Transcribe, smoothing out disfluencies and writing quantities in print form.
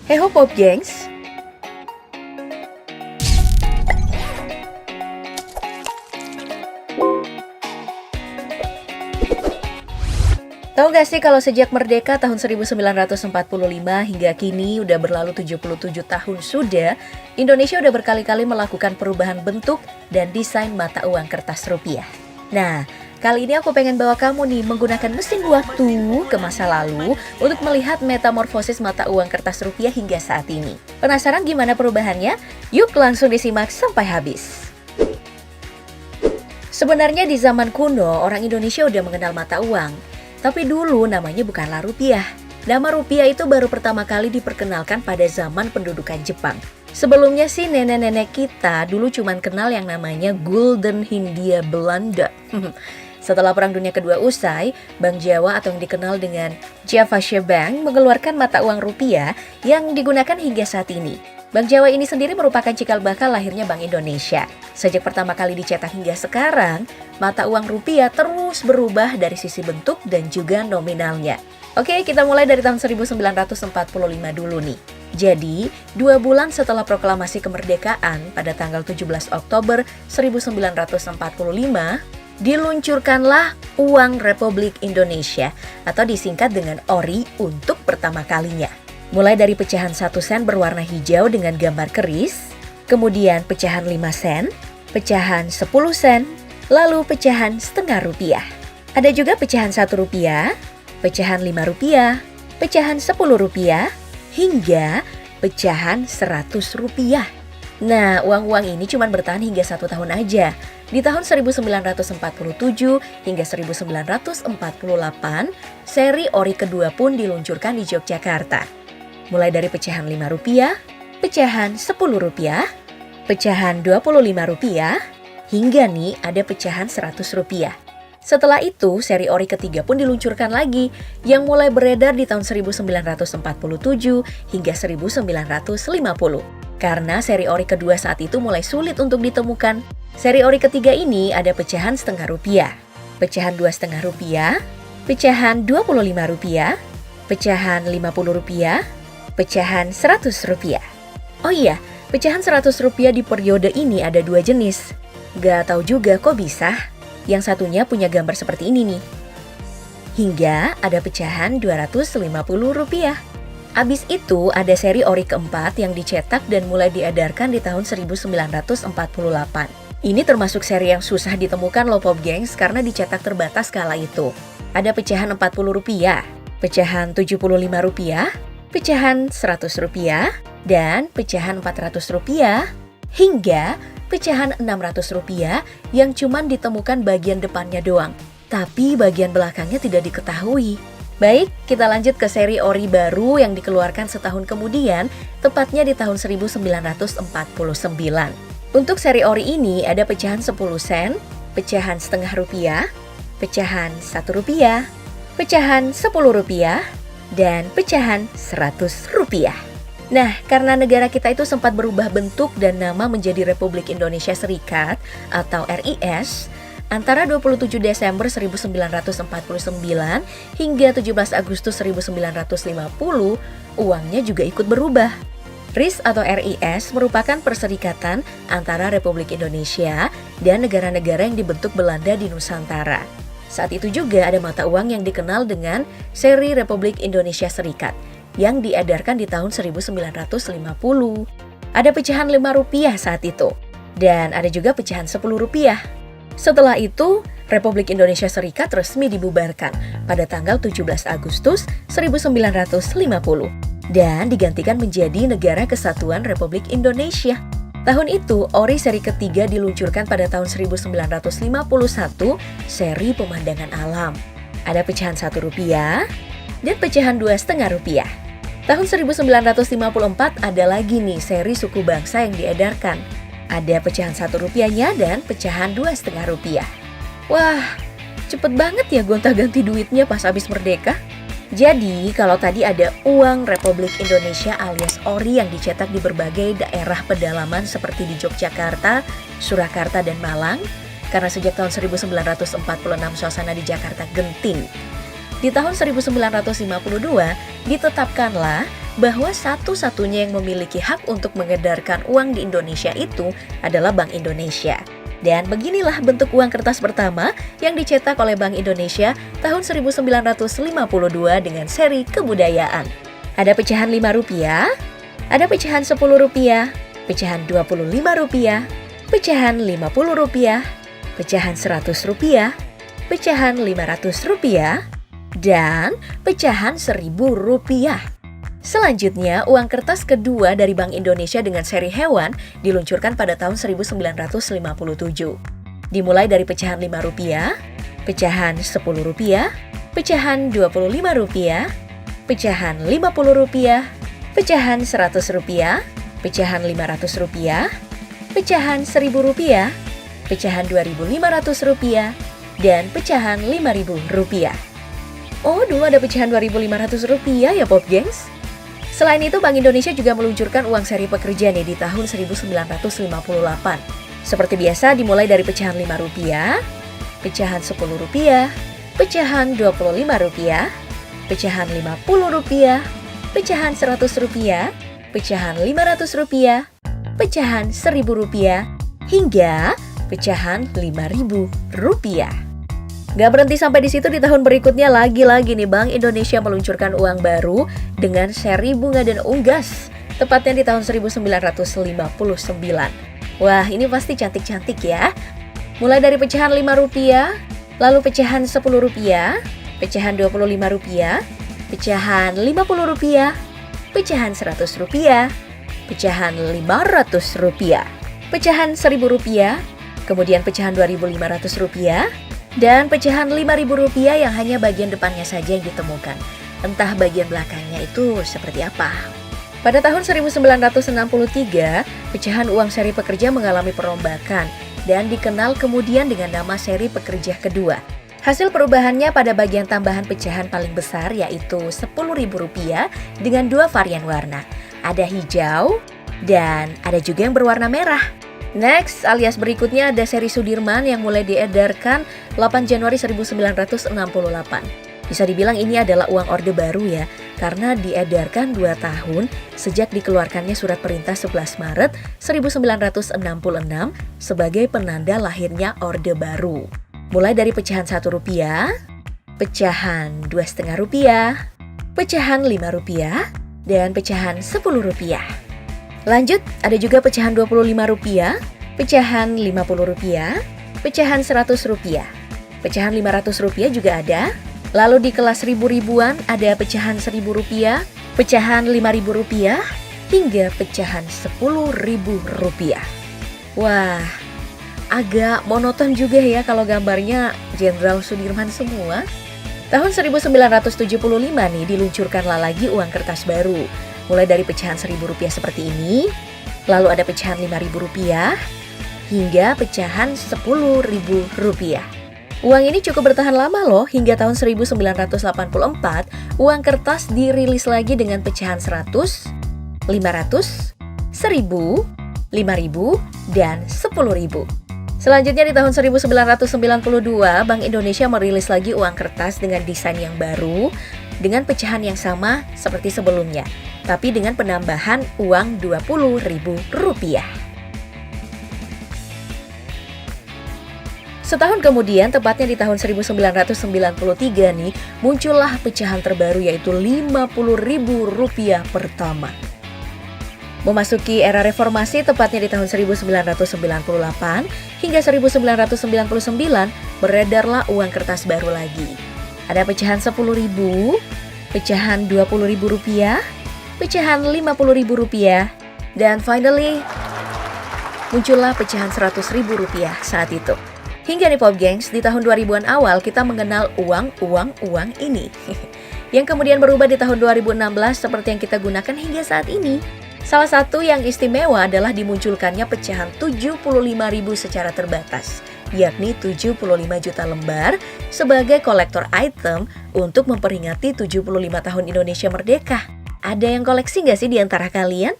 Hey ho Pop Gengs. Tahu gak sih kalau sejak merdeka tahun 1945 hingga kini udah berlalu 77 tahun sudah, Indonesia udah berkali-kali melakukan perubahan bentuk dan desain mata uang kertas rupiah. Nah, kali ini aku pengen bawa kamu nih menggunakan mesin waktu ke masa lalu untuk melihat metamorfosis mata uang kertas rupiah hingga saat ini. Penasaran gimana perubahannya? Yuk langsung disimak sampai habis. Sebenarnya di zaman kuno, orang Indonesia udah mengenal mata uang. Tapi dulu namanya bukanlah rupiah. Nama rupiah itu baru pertama kali diperkenalkan pada zaman pendudukan Jepang. Sebelumnya sih nenek-nenek kita dulu cuman kenal yang namanya Gulden Hindia Belanda. Setelah Perang Dunia Kedua usai, Bank Jawa atau yang dikenal dengan Javasche Bank mengeluarkan mata uang rupiah yang digunakan hingga saat ini. Bank Jawa ini sendiri merupakan cikal bakal lahirnya Bank Indonesia. Sejak pertama kali dicetak hingga sekarang, mata uang rupiah terus berubah dari sisi bentuk dan juga nominalnya. Oke, kita mulai dari tahun 1945 dulu nih. Jadi, 2 bulan setelah proklamasi kemerdekaan pada tanggal 17 Oktober 1945, diluncurkanlah Uang Republik Indonesia atau disingkat dengan ORI untuk pertama kalinya. Mulai dari pecahan 1 sen berwarna hijau dengan gambar keris, kemudian pecahan 5 sen, pecahan 10 sen, lalu pecahan setengah rupiah. Ada juga pecahan 1 rupiah, pecahan 5 rupiah, pecahan 10 rupiah, hingga pecahan 100 rupiah. Nah, uang-uang ini cuma bertahan hingga 1 tahun aja. Di tahun 1947 hingga 1948, seri ORI kedua pun diluncurkan di Yogyakarta. Mulai dari pecahan 5 rupiah, pecahan 10 rupiah, pecahan 25 rupiah, hingga nih ada pecahan 100 rupiah. Setelah itu, seri ORI ketiga pun diluncurkan lagi, yang mulai beredar di tahun 1947 hingga 1950. Karena seri ORI kedua saat itu mulai sulit untuk ditemukan. Seri ORI ketiga ini ada pecahan setengah rupiah, pecahan 2,5 rupiah, pecahan 25 rupiah, pecahan 50 rupiah, pecahan 100 rupiah. Oh iya, pecahan 100 rupiah di periode ini ada 2 jenis. Gak tahu juga kok bisa. Yang satunya punya gambar seperti ini nih. Hingga ada pecahan 250 rupiah. Abis itu ada seri ORI keempat yang dicetak dan mulai diedarkan di tahun 1948. Ini termasuk seri yang susah ditemukan loh Pop Gengs karena dicetak terbatas kala itu. Ada pecahan 40 rupiah, pecahan 75 rupiah, pecahan 100 rupiah, dan pecahan 400 rupiah, hingga pecahan 600 rupiah yang cuman ditemukan bagian depannya doang. Tapi bagian belakangnya tidak diketahui. Baik, kita lanjut ke seri ORI baru yang dikeluarkan setahun kemudian, tepatnya di tahun 1949. Untuk seri ORI ini ada pecahan 10 sen, pecahan setengah rupiah, pecahan 1 rupiah, pecahan 10 rupiah, dan pecahan 100 rupiah. Nah, karena negara kita itu sempat berubah bentuk dan nama menjadi Republik Indonesia Serikat atau RIS, antara 27 Desember 1949 hingga 17 Agustus 1950, uangnya juga ikut berubah. RIS atau RIS merupakan perserikatan antara Republik Indonesia dan negara-negara yang dibentuk Belanda di Nusantara. Saat itu juga ada mata uang yang dikenal dengan seri Republik Indonesia Serikat yang diedarkan di tahun 1950. Ada pecahan 5 rupiah saat itu, dan ada juga pecahan 10 rupiah. Setelah itu, Republik Indonesia Serikat resmi dibubarkan pada tanggal 17 Agustus 1950 dan digantikan menjadi Negara Kesatuan Republik Indonesia. Tahun itu, ORI seri ketiga diluncurkan pada tahun 1951, seri pemandangan alam. Ada pecahan 1 rupiah dan pecahan 2,5 rupiah. Tahun 1954 ada lagi nih seri suku bangsa yang diedarkan. Ada pecahan 1 rupiahnya dan pecahan 2,5 rupiah. Wah, cepet banget ya gonta-ganti duitnya pas habis merdeka. Jadi, kalau tadi ada uang Republik Indonesia alias ORI yang dicetak di berbagai daerah pedalaman seperti di Yogyakarta, Surakarta, dan Malang, karena sejak tahun 1946 suasana di Jakarta genting. Di tahun 1952, ditetapkanlah bahwa satu-satunya yang memiliki hak untuk mengedarkan uang di Indonesia itu adalah Bank Indonesia. Dan beginilah bentuk uang kertas pertama yang dicetak oleh Bank Indonesia tahun 1952 dengan seri kebudayaan. Ada pecahan Rp5, ada pecahan Rp10, pecahan Rp25, pecahan Rp50, pecahan Rp100, pecahan Rp500, dan pecahan Rp1.000. Selanjutnya, uang kertas kedua dari Bank Indonesia dengan seri hewan diluncurkan pada tahun 1957. Dimulai dari pecahan Rp5, pecahan Rp10, pecahan Rp25, pecahan Rp50, pecahan Rp100, pecahan Rp500, pecahan Rp1.000, pecahan Rp2.500, dan pecahan Rp5.000. Oh, dulu ada pecahan Rp2.500 ya, Pop Gengs? Selain itu, Bank Indonesia juga meluncurkan uang seri pekerja nih di tahun 1958. Seperti biasa, dimulai dari pecahan Rp5, pecahan Rp10, pecahan Rp25, pecahan Rp50, pecahan Rp100, pecahan Rp500, pecahan Rp1.000, hingga pecahan Rp5.000. Gak berhenti sampai di situ, di tahun berikutnya lagi-lagi nih Bank Indonesia meluncurkan uang baru dengan seri bunga dan unggas, tepatnya di tahun 1959. Wah, ini pasti cantik-cantik ya. Mulai dari pecahan Rp5, lalu pecahan Rp10, pecahan Rp25, pecahan Rp50, pecahan Rp100, pecahan Rp500, pecahan Rp1.000, kemudian pecahan Rp2.500, dan pecahan Rp5.000 yang hanya bagian depannya saja yang ditemukan. Entah bagian belakangnya itu seperti apa. Pada tahun 1963, pecahan uang seri pekerja mengalami perombakan dan dikenal kemudian dengan nama seri pekerja kedua. Hasil perubahannya pada bagian tambahan pecahan paling besar yaitu Rp10.000 dengan dua varian warna. Ada hijau dan ada juga yang berwarna merah. Next, alias berikutnya ada seri Sudirman yang mulai diedarkan 8 Januari 1968. Bisa dibilang ini adalah uang Orde Baru ya, karena diedarkan 2 tahun sejak dikeluarkannya Surat Perintah 11 Maret 1966 sebagai penanda lahirnya Orde Baru. Mulai dari pecahan Rp1, pecahan Rp2,5, pecahan Rp5, dan pecahan Rp10. Lanjut, ada juga pecahan Rp25, pecahan Rp50, pecahan Rp100, pecahan Rp500 juga ada. Lalu di kelas ribu-ribuan ada pecahan Rp1.000, pecahan Rp5.000, hingga pecahan Rp10.000. Wah, agak monoton juga ya kalau gambarnya Jenderal Sudirman semua. Tahun 1975 nih diluncurkanlah lagi uang kertas baru. Mulai dari pecahan Rp1.000 seperti ini, lalu ada pecahan Rp5.000, hingga pecahan Rp10.000. Uang ini cukup bertahan lama loh, hingga tahun 1984, uang kertas dirilis lagi dengan pecahan 100, 500, 1000, 5000, dan 10.000. Selanjutnya di tahun 1992, Bank Indonesia merilis lagi uang kertas dengan desain yang baru, dengan pecahan yang sama seperti sebelumnya, tapi dengan penambahan uang Rp20.000. Setahun kemudian, tepatnya di tahun 1993 nih, muncullah pecahan terbaru yaitu Rp50.000 pertama. Memasuki era reformasi tepatnya di tahun 1998 hingga 1999 beredarlah uang kertas baru lagi. Ada pecahan Rp10.000, pecahan Rp20.000, pecahan Rp50.000, dan finally muncullah pecahan Rp100.000 saat itu. Hingga nih Pop Gengs, di tahun 2000-an awal kita mengenal uang ini. Yang kemudian berubah di tahun 2016 seperti yang kita gunakan hingga saat ini. Salah satu yang istimewa adalah dimunculkannya pecahan Rp75.000 secara terbatas, yakni 75 juta lembar sebagai kolektor item untuk memperingati 75 tahun Indonesia Merdeka. Ada yang koleksi nggak sih di antara kalian?